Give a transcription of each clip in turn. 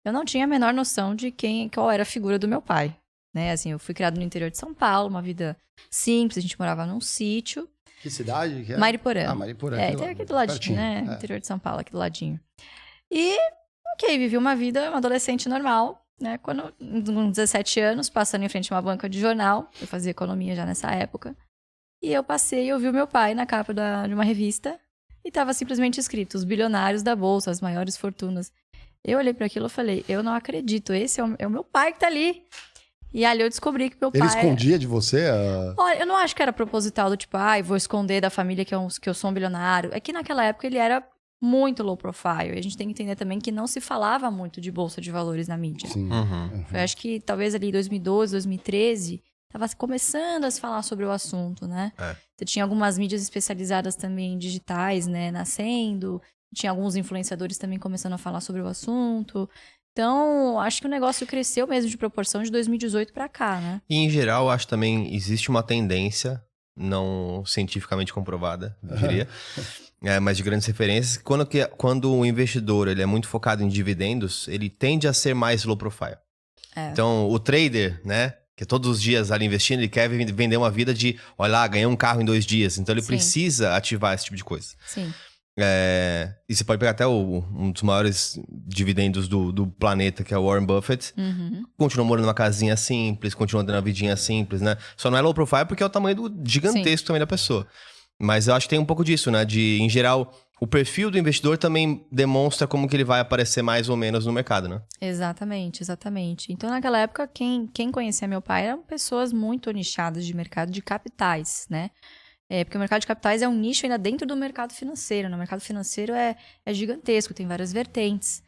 eu não tinha a menor noção de qual era a figura do meu pai, né? Assim, eu fui criado no interior de São Paulo, uma vida simples, a gente morava num sítio. Que cidade que é? Mariporã. Mariporã. Tem aqui do ladinho, pertinho, né? Interior de São Paulo, aqui do ladinho. E, ok, vivi uma vida, uma adolescente normal, né? Quando, com 17 anos, passando em frente a uma banca de jornal, eu fazia economia já nessa época, e eu passei e ouvi o meu pai na capa de uma revista, e tava simplesmente escrito, os bilionários da bolsa, as maiores fortunas. Eu olhei para aquilo e falei, eu não acredito, esse é o meu pai que tá ali. E ali eu descobri que meu pai... Ele escondia de você? Olha, eu não acho que era proposital do tipo, vou esconder da família que eu sou um bilionário. É que naquela época ele era muito low profile. E a gente tem que entender também que não se falava muito de bolsa de valores na mídia. Sim. Foi, acho que talvez ali em 2012, 2013, tava começando a se falar sobre o assunto, né? Você tinha algumas mídias especializadas também digitais, né, nascendo. Tinha alguns influenciadores também começando a falar sobre o assunto. Então, acho que o negócio cresceu mesmo de proporção de 2018 para cá, né? E, em geral, acho também existe uma tendência, não cientificamente comprovada, eu diria, mas de grandes referências, quando o investidor ele é muito focado em dividendos, ele tende a ser mais low profile. Então, o trader, né, que é todos os dias ali investindo, ele quer vender uma vida de, olha lá, ganhei um carro em 2 dias. Então, ele precisa ativar esse tipo de coisa. Sim. E você pode pegar até um dos maiores dividendos do planeta, que é o Warren Buffett. Continua morando numa casinha simples, continua dando uma vidinha simples, né? Só não é low profile porque é o tamanho gigantesco também da pessoa. Mas eu acho que tem um pouco disso, né? Em geral, o perfil do investidor também demonstra como que ele vai aparecer mais ou menos no mercado, né? Exatamente, exatamente. Então, naquela época, quem conhecia meu pai eram pessoas muito nichadas de mercado de capitais, né? Porque o mercado de capitais é um nicho ainda dentro do mercado financeiro, né? O mercado financeiro é gigantesco, tem várias vertentes.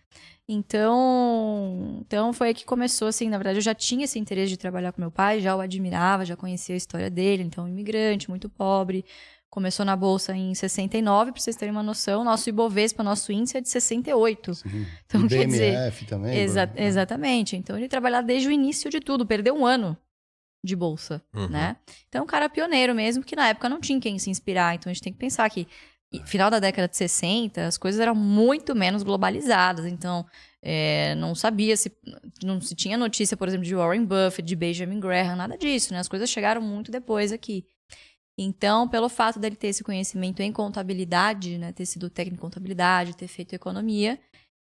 Então foi aí que começou, assim, na verdade eu já tinha esse interesse de trabalhar com meu pai, já o admirava, já conhecia a história dele, então imigrante, muito pobre. Começou na bolsa em 69, para vocês terem uma noção, nosso Ibovespa, nosso índice é de 68. Sim. Então, e quer dizer... BMF também. Exatamente. Então ele trabalhava desde o início de tudo, perdeu um ano de bolsa, né? Então, um cara pioneiro mesmo, que na época não tinha quem se inspirar. Então, a gente tem que pensar que, final da década de 60, as coisas eram muito menos globalizadas. Então, não se tinha notícia, por exemplo, de Warren Buffett, de Benjamin Graham, nada disso, né? As coisas chegaram muito depois aqui. Então, pelo fato dele ter esse conhecimento em contabilidade, né? Ter sido técnico em contabilidade, ter feito economia,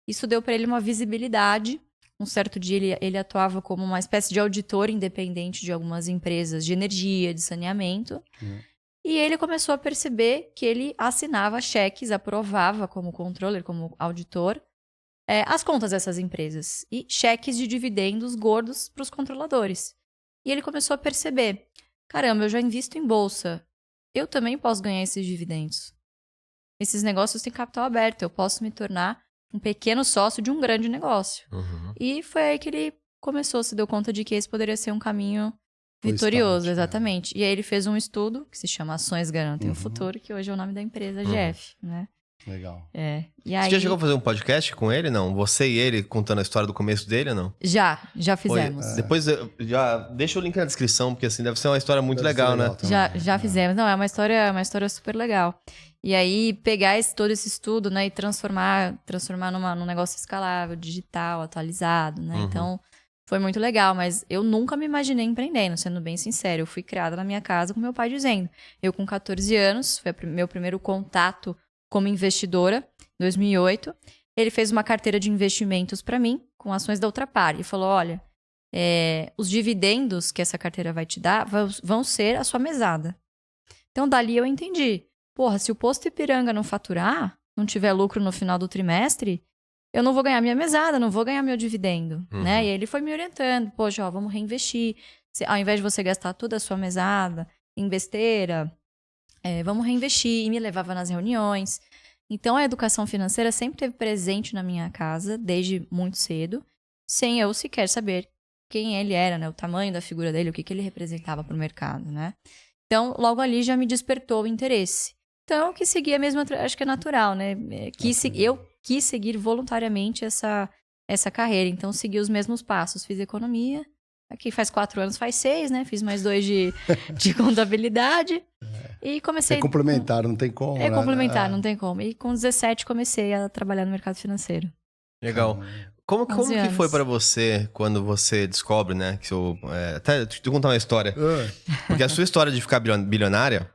isso deu para ele uma visibilidade. Um certo dia ele atuava como uma espécie de auditor independente de algumas empresas de energia, de saneamento. E ele começou a perceber que ele assinava cheques, aprovava como controller, como auditor, as contas dessas empresas. E cheques de dividendos gordos para os controladores. E ele começou a perceber, caramba, eu já invisto em bolsa, eu também posso ganhar esses dividendos. Esses negócios têm capital aberto, eu posso me tornar um pequeno sócio de um grande negócio. E foi aí que ele se deu conta de que esse poderia ser um caminho vitorioso, exatamente. E aí ele fez um estudo que se chama Ações Garantem o Futuro, que hoje é o nome da empresa GF, né? Legal. E aí... Você já chegou a fazer um podcast com ele, não? Você e ele contando a história do começo dele, ou não? Já fizemos. Depois, já deixa o link na descrição, porque assim, deve ser uma história muito legal, né? Já fizemos. Não, é uma história super legal. E aí, pegar todo esse estudo, né, e transformar num negócio escalável, digital, atualizado, né? Então, foi muito legal, mas eu nunca me imaginei empreendendo, sendo bem sincero. Eu fui criada na minha casa com meu pai dizendo. Eu, com 14 anos, foi meu primeiro contato como investidora, em 2008. Ele fez uma carteira de investimentos para mim, com ações da Ultrapar. E falou, olha, os dividendos que essa carteira vai te dar vão ser a sua mesada. Então, dali eu entendi. Porra, se o posto Ipiranga não faturar, não tiver lucro no final do trimestre, eu não vou ganhar minha mesada, não vou ganhar meu dividendo, né? E aí ele foi me orientando. Poxa, vamos reinvestir. Ao invés de você gastar toda a sua mesada em besteira, vamos reinvestir. E me levava nas reuniões. Então, a educação financeira sempre esteve presente na minha casa, desde muito cedo, sem eu sequer saber quem ele era, né? O tamanho da figura dele, o que ele representava para o mercado, né? Então, logo ali já me despertou o interesse. Então, eu quis seguir a mesma... Acho que é natural, né? Eu quis seguir voluntariamente essa carreira. Então, segui os mesmos passos. Fiz economia. Aqui faz 4 anos, faz 6, né? Fiz mais 2 de contabilidade. E comecei... É complementar, não tem como, complementar, não tem como. E com 17 comecei a trabalhar no mercado financeiro. Legal. Como que 11 foi anos. pra você quando você descobre, né? Que até deixa eu contar uma história. Porque a sua história de ficar bilionária,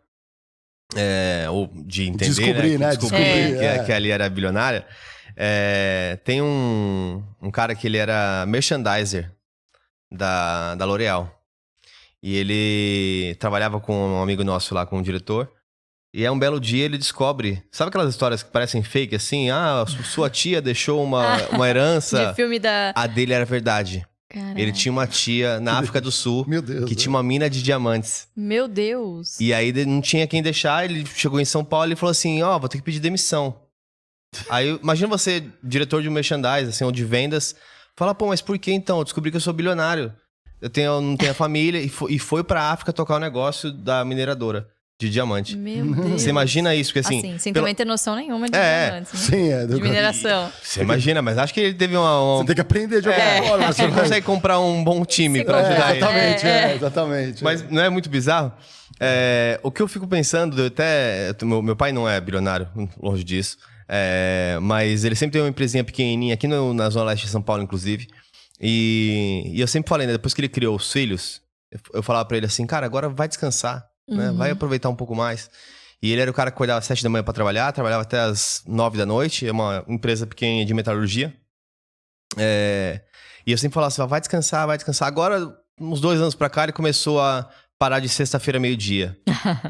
ou de entender, Descobrir, né? Descobrir, que ali era bilionária, tem um cara que ele era merchandiser da L'Oréal. E ele trabalhava com um amigo nosso lá, com um diretor. E um belo dia ele descobre... Sabe aquelas histórias que parecem fake, assim? Ah, sua tia deixou uma herança. De filme da... A dele era verdade. Caraca. Ele tinha uma tia na África do Sul Meu Deus, que tinha uma mina de diamantes. Meu Deus. E aí não tinha quem deixar, ele chegou em São Paulo e falou assim, vou ter que pedir demissão. Aí, imagina você, diretor de um merchandise, assim, ou de vendas, fala, pô, mas por que então? Eu descobri que eu sou bilionário. Eu não tenho a família, e foi pra África tocar o negócio da mineradora de diamante. Meu Deus. Você imagina isso? Porque assim... sem também ter noção nenhuma de diamantes, né? Sim, De mineração. Você imagina, mas acho que ele teve Você tem que aprender de alguma forma. Acho que ele consegue comprar um bom time Você pra ajudar ele. Exatamente, exatamente. Mas não é muito bizarro? O que eu fico pensando, meu pai não é bilionário, longe disso. Mas ele sempre tem uma empresinha pequenininha aqui na Zona Leste de São Paulo, inclusive. E eu sempre falei, né? Depois que ele criou os filhos, eu falava pra ele assim, cara, agora vai descansar, né? Vai aproveitar um pouco mais. E ele era o cara que acordava às 7 da manhã pra trabalhar, trabalhava até às 9 da noite, é uma empresa pequena de metalurgia. E eu sempre falava assim, vai descansar, vai descansar. Agora, uns 2 anos pra cá, ele começou a parar de sexta-feira meio-dia.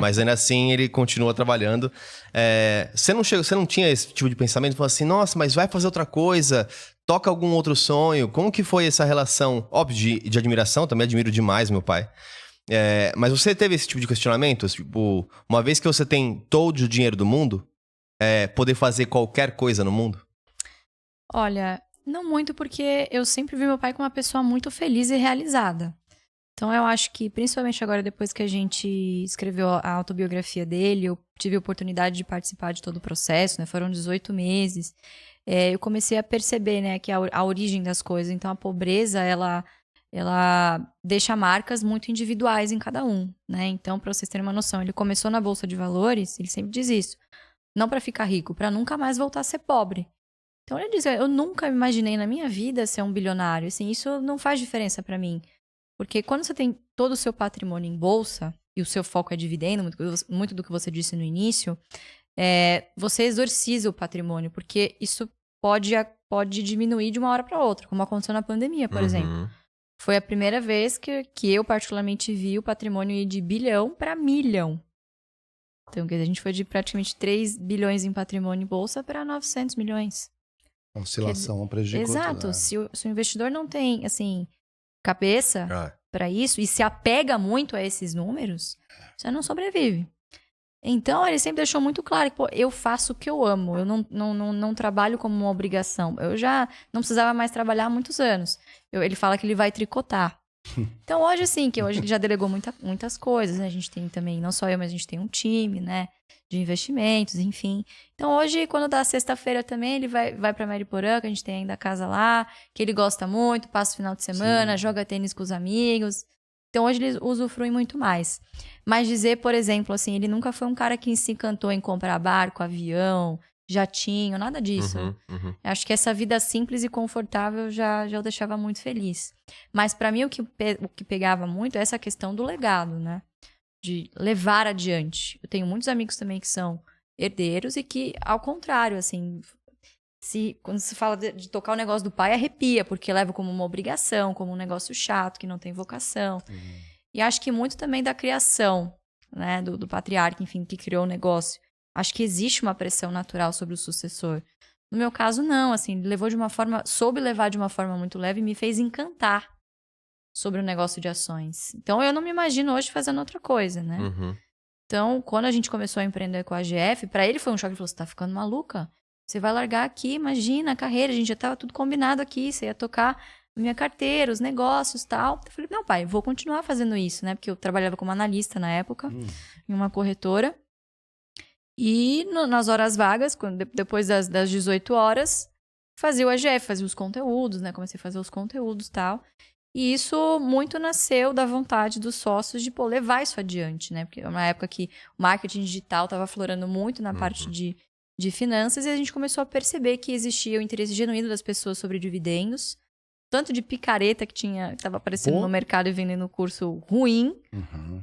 Mas ainda assim, ele continua trabalhando. Você não tinha esse tipo de pensamento? Falou assim, nossa, mas vai fazer outra coisa, toca algum outro sonho. Como que foi essa relação? Óbvio, de admiração, também admiro demais meu pai. Mas você teve esse tipo de questionamento? Tipo, uma vez que você tem todo o dinheiro do mundo, poder fazer qualquer coisa no mundo? Olha, não muito, porque eu sempre vi meu pai como uma pessoa muito feliz e realizada. Então eu acho que, principalmente agora, depois que a gente escreveu a autobiografia dele, eu tive a oportunidade de participar de todo o processo, né? Foram 18 meses. Eu comecei a perceber, né, que a origem das coisas. Então a pobreza, ela deixa marcas muito individuais em cada um, né? Então, para vocês terem uma noção, ele começou na Bolsa de Valores, ele sempre diz isso, não para ficar rico, para nunca mais voltar a ser pobre. Então ele diz, eu nunca imaginei na minha vida ser um bilionário, assim, isso não faz diferença para mim. Porque quando você tem todo o seu patrimônio em bolsa, e o seu foco é dividendo, muito do que você disse no início, você exorciza o patrimônio, porque isso pode diminuir de uma hora para outra, como aconteceu na pandemia, por exemplo. Foi a primeira vez que eu particularmente vi o patrimônio ir de bilhão para milhão. Então, a gente foi de praticamente 3 bilhões em patrimônio em bolsa para 900 milhões. A oscilação prejudicou. Exato. Tudo, se o investidor não tem, assim, cabeça para isso e se apega muito a esses números, você não sobrevive. Então, ele sempre deixou muito claro que, pô, eu faço o que eu amo, eu não trabalho como uma obrigação. Eu já não precisava mais trabalhar há muitos anos. Ele fala que ele vai tricotar. Então, hoje, assim, que hoje ele já delegou muitas coisas, né? A gente tem também, não só eu, mas a gente tem um time, né? De investimentos, enfim. Então, hoje, quando dá sexta-feira também, ele vai pra Mariporã, que a gente tem ainda a casa lá, que ele gosta muito, passa o final de semana, joga tênis com os amigos. Então, hoje ele usufrui muito mais. Mas dizer, por exemplo, assim, ele nunca foi um cara que se encantou em comprar barco, avião, jatinho, nada disso. Acho que essa vida simples e confortável já o deixava muito feliz. Mas para mim o que pegava muito é essa questão do legado, né? De levar adiante. Eu tenho muitos amigos também que são herdeiros e que, ao contrário, assim, quando se fala de tocar o negócio do pai, arrepia, porque leva como uma obrigação, como um negócio chato, que não tem vocação. E acho que muito também da criação, né, do patriarca, enfim, que criou o negócio. Acho que existe uma pressão natural sobre o sucessor. No meu caso, não, assim, ele soube levar de uma forma muito leve e me fez encantar sobre o negócio de ações. Então, eu não me imagino hoje fazendo outra coisa, né? Então, quando a gente começou a empreender com a AGF, pra ele foi um choque, ele falou, você tá ficando maluca? Você vai largar aqui, imagina, a carreira, a gente já tava tudo combinado aqui, você ia tocar a minha carteira, os negócios e tal. Eu falei, não, pai, vou continuar fazendo isso, né? Porque eu trabalhava como analista na época, em uma corretora. E nas horas vagas, depois das 18 horas, fazia o AGF, fazia os conteúdos, né? Comecei a fazer os conteúdos e tal. E isso muito nasceu da vontade dos sócios de, levar isso adiante, né? Porque é uma época que o marketing digital estava aflorando muito na parte de de finanças, e a gente começou a perceber que existia o interesse genuíno das pessoas sobre dividendos, tanto de picareta que estava aparecendo no mercado e vendendo curso ruim,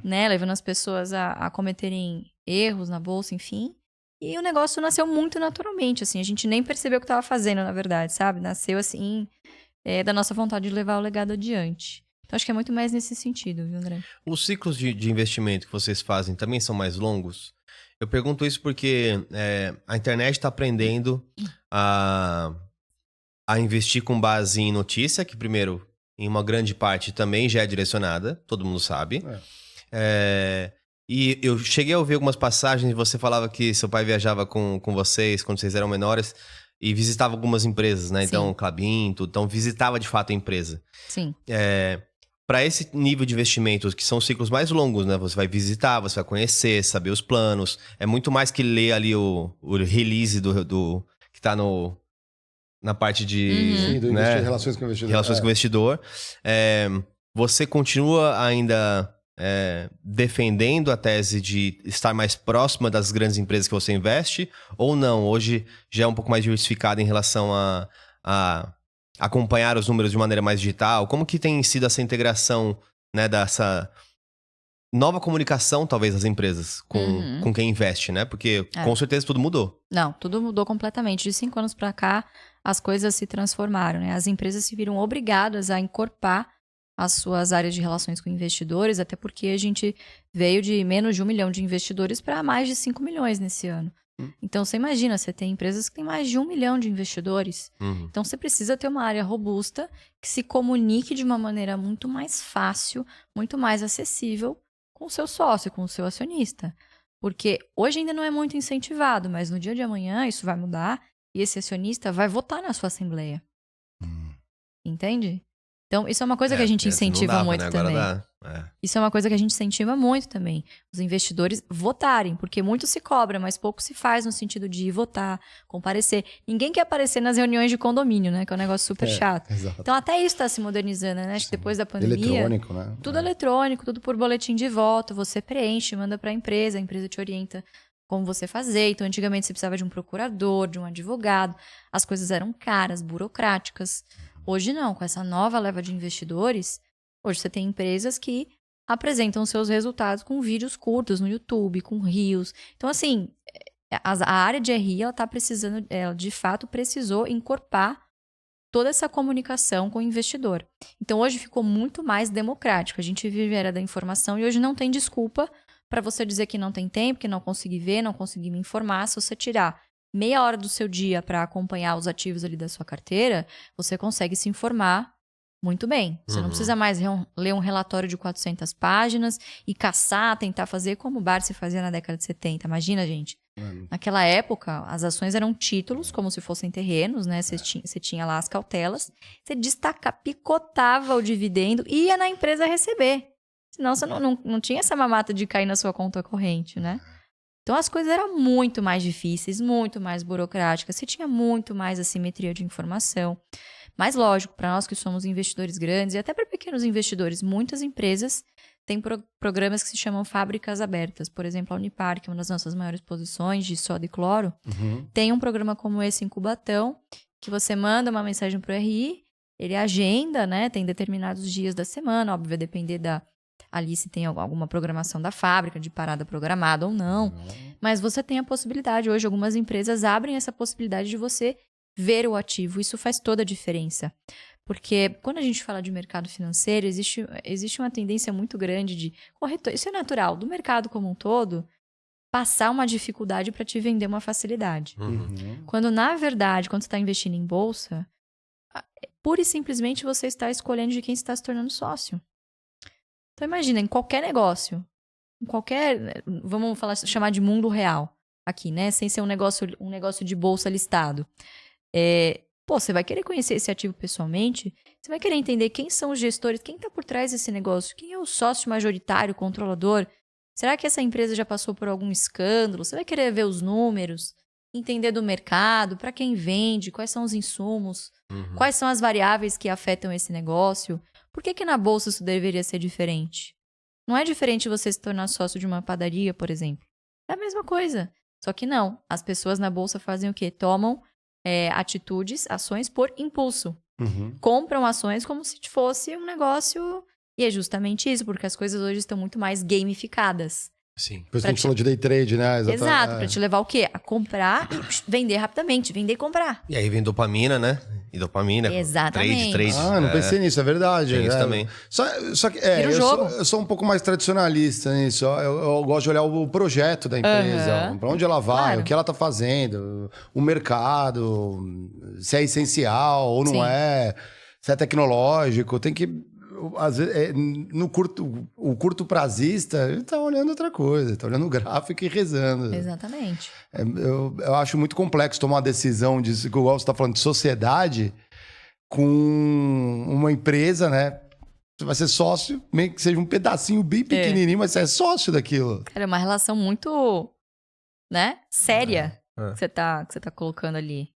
né? Levando as pessoas a cometerem erros na bolsa, enfim. E o negócio nasceu muito naturalmente, assim. A gente nem percebeu o que estava fazendo, na verdade, sabe? Nasceu, assim, da nossa vontade de levar o legado adiante. Então, acho que é muito mais nesse sentido, viu, André? Os ciclos de investimento que vocês fazem também são mais longos? Eu pergunto isso porque a internet está aprendendo a investir com base em notícia, que primeiro, em uma grande parte também já é direcionada, todo mundo sabe. E eu cheguei a ouvir algumas passagens, você falava que seu pai viajava com vocês quando vocês eram menores e visitava algumas empresas, né? Sim. Então, Klabin, tudo. Então, visitava de fato a empresa. Sim. Para esse nível de investimentos, que são ciclos mais longos, né? Você vai visitar, você vai conhecer, saber os planos. É muito mais que ler ali o release do que tá na parte de... Sim, do né? relações com o investidor. Relações com o investidor. Você continua ainda defendendo a tese de estar mais próxima das grandes empresas que você investe? Ou não? Hoje já é um pouco mais diversificado em relação a acompanhar os números de maneira mais digital? Como que tem sido essa integração, né, dessa nova comunicação, talvez, das empresas com quem investe, né? Porque com certeza tudo mudou. Não, tudo mudou completamente. De 5 anos para cá, as coisas se transformaram, né? As empresas se viram obrigadas a encorpar as suas áreas de relações com investidores, até porque a gente veio de menos de 1 milhão de investidores para mais de 5 milhões nesse ano. Então, você imagina, você tem empresas que têm mais de 1 milhão de investidores. Então, você precisa ter uma área robusta que se comunique de uma maneira muito mais fácil, muito mais acessível com o seu sócio, com o seu acionista. Porque hoje ainda não é muito incentivado, mas no dia de amanhã isso vai mudar e esse acionista vai votar na sua assembleia. Entende? Então, isso é uma coisa que a gente incentiva muito, né? Também. Isso é uma coisa que a gente incentiva muito também. Os investidores votarem, porque muito se cobra, mas pouco se faz no sentido de ir votar, comparecer. Ninguém quer aparecer nas reuniões de condomínio, né? Que é um negócio super chato. Exato. Então, até isso está se modernizando, né? Acho que depois da pandemia... Eletrônico, né? Tudo eletrônico, tudo por boletim de voto. Você preenche, manda para a empresa te orienta como você fazer. Então, antigamente você precisava de um procurador, de um advogado. As coisas eram caras, burocráticas. Hoje não, com essa nova leva de investidores, hoje você tem empresas que apresentam seus resultados com vídeos curtos no YouTube, com reels. Então, assim, a área de RI, ela tá precisando, ela de fato precisou encorpar toda essa comunicação com o investidor. Então, hoje ficou muito mais democrático. A gente vive a era da informação e hoje não tem desculpa para você dizer que não tem tempo, que não consegui ver, não consegui me informar. Se você tirar meia hora do seu dia para acompanhar os ativos ali da sua carteira, você consegue se informar muito bem. Você não precisa mais ler um relatório de 400 páginas e caçar, tentar fazer como o Barsi fazia na década de 70. Imagina, gente. Naquela época, as ações eram títulos, como se fossem terrenos, né? Você tinha lá as cautelas, você picotava o dividendo e ia na empresa receber. Senão você não tinha essa mamata de cair na sua conta corrente, né? Então, as coisas eram muito mais difíceis, muito mais burocráticas. Você tinha muito mais assimetria de informação. Mas, lógico, para nós que somos investidores grandes e até para pequenos investidores, muitas empresas têm programas que se chamam fábricas abertas. Por exemplo, a Unipar, que é uma das nossas maiores posições de soda e cloro, tem um programa como esse em Cubatão, que você manda uma mensagem para o RI, ele agenda, né? Tem determinados dias da semana, óbvio, vai depender ali se tem alguma programação da fábrica, de parada programada ou não. Mas você tem a possibilidade. Hoje, algumas empresas abrem essa possibilidade de você ver o ativo. Isso faz toda a diferença. Porque quando a gente fala de mercado financeiro, existe uma tendência muito grande de corretor. Isso é natural. Do mercado como um todo, passar uma dificuldade para te vender uma facilidade. Quando, na verdade, quando você está investindo em bolsa, pura e simplesmente você está escolhendo de quem está se tornando sócio. Então, imagina, em qualquer negócio, vamos chamar de mundo real aqui, né? Sem ser um negócio de bolsa listado. Você vai querer conhecer esse ativo pessoalmente, você vai querer entender quem são os gestores, quem está por trás desse negócio, quem é o sócio majoritário, controlador. Será que essa empresa já passou por algum escândalo? Você vai querer ver os números, entender do mercado, para quem vende, quais são os insumos, quais são as variáveis que afetam esse negócio. Por que na bolsa isso deveria ser diferente? Não é diferente você se tornar sócio de uma padaria, por exemplo. É a mesma coisa. Só que não. As pessoas na bolsa fazem o quê? Tomam atitudes, ações por impulso. Compram ações como se fosse um negócio... E é justamente isso, porque as coisas hoje estão muito mais gamificadas. Sim. Por isso a gente falou de day trade, né? Exato, pra te levar o quê? A comprar e vender rapidamente, vender e comprar. E aí vem dopamina, né? E dopamina. Exatamente. Trade. Não pensei nisso, é verdade. Tem isso também. Só que Vira o jogo. eu sou um pouco mais tradicionalista nisso. Eu gosto de olhar o projeto da empresa, pra onde ela vai, Claro. o que ela tá fazendo, o mercado, se é essencial ou não Sim. é, se é tecnológico. Tem que... Às vezes, o curto prazista, ele tá olhando outra coisa, tá olhando o gráfico e rezando. Exatamente. Eu acho muito complexo tomar uma decisão disso, igual você tá falando de sociedade, com uma empresa, né? Você vai ser sócio, meio que seja um pedacinho bem pequenininho, mas você é sócio daquilo. Cara, é uma relação muito, né, séria É. que você tá colocando ali.